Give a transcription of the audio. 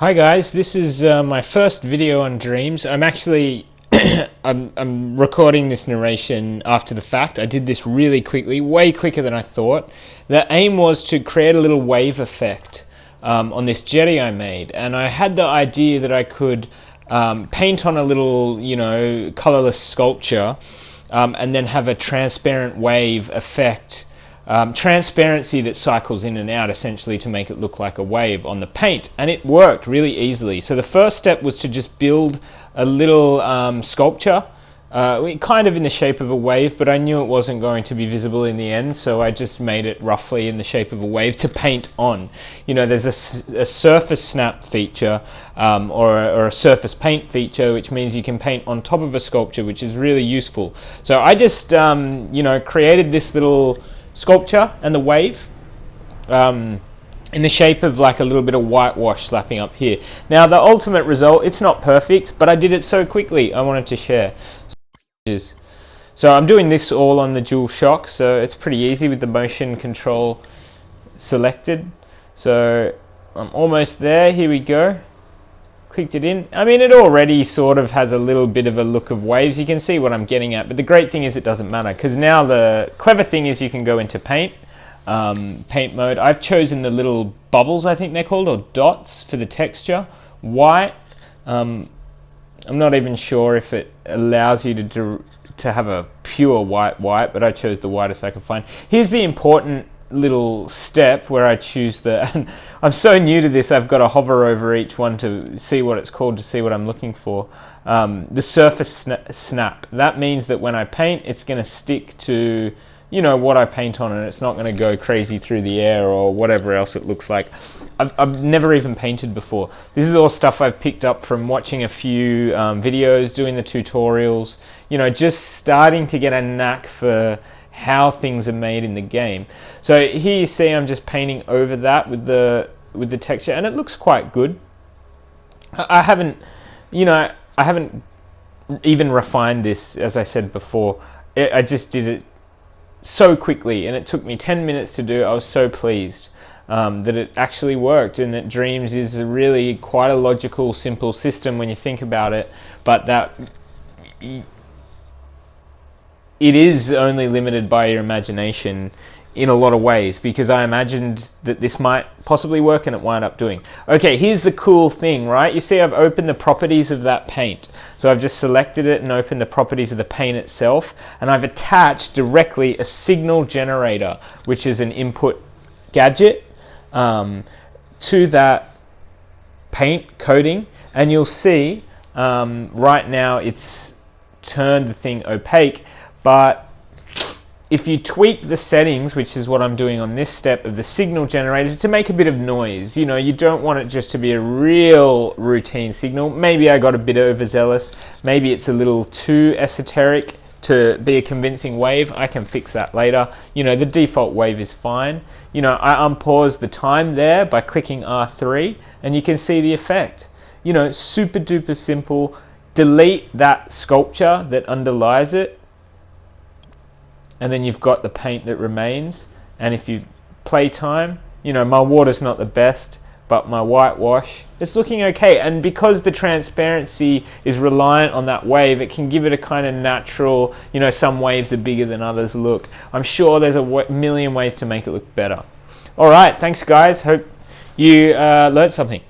Hi guys, this is my first video on dreams. I'm actually I'm recording this narration after the fact. I did this really quickly, way quicker than I thought. The aim was to create a little wave effect on this jetty I made, and I had the idea that I could paint on a little, colorless sculpture and then have a transparent wave effect. Transparency that cycles in and out essentially to make it look like a wave on the paint, and it worked really easily. So the first step was to just build a little sculpture kind of in the shape of a wave, but I knew it wasn't going to be visible in the end, so I just made it roughly in the shape of a wave to paint on. There's a surface snap feature or a surface paint feature, which means you can paint on top of a sculpture, which is really useful. So I just created this little sculpture and the wave in the shape of like a little bit of whitewash slapping up here. Now the ultimate result, it's not perfect, but I did it so quickly I wanted to share. So I'm doing this all on the dual shock, so it's pretty easy with the motion control selected. So I'm almost there. Here we go. Clicked it in. I mean, it already sort of has a little bit of a look of waves. You can see what I'm getting at, but the great thing is it doesn't matter, because now the clever thing is you can go into paint mode. I've chosen the little bubbles, I think they're called, or dots for the texture. White. I'm not even sure if it allows you to have a pure white, but I chose the whitest I could find. Here's the important little step where I choose and I'm so new to this, I've got to hover over each one to see what it's called, to see what I'm looking for. The surface snap. That means that when I paint, it's going to stick to what I paint on, and it's not going to go crazy through the air or whatever else it looks like. I've never even painted before. This is all stuff I've picked up from watching a few videos, doing the tutorials, just starting to get a knack for how things are made in the game. So here you see I'm just painting over that with the texture, and it looks quite good. I haven't even refined this, as I said before. I just did it so quickly, and it took me 10 minutes to do. I was so pleased that it actually worked, and that Dreams is really quite a logical, simple system when you think about it, but that it is only limited by your imagination in a lot of ways, because I imagined that this might possibly work and it wound up doing. Okay, here's the cool thing, right? You see I've opened the properties of that paint. So I've just selected it and opened the properties of the paint itself, and I've attached directly a signal generator, which is an input gadget to that paint coating, and you'll see right now it's turned the thing opaque. But if you tweak the settings, which is what I'm doing on this step of the signal generator, to make a bit of noise, you don't want it just to be a real routine signal. Maybe I got a bit overzealous. Maybe it's a little too esoteric to be a convincing wave. I can fix that later. The default wave is fine. I unpause the time there by clicking R3, and you can see the effect. Super duper simple. Delete that sculpture that underlies it, and then you've got the paint that remains. And if you play time, my water's not the best, but my whitewash, it's looking okay. And because the transparency is reliant on that wave, it can give it a kind of natural, some waves are bigger than others look. I'm sure there's a million ways to make it look better. Alright, thanks guys, hope you learned something.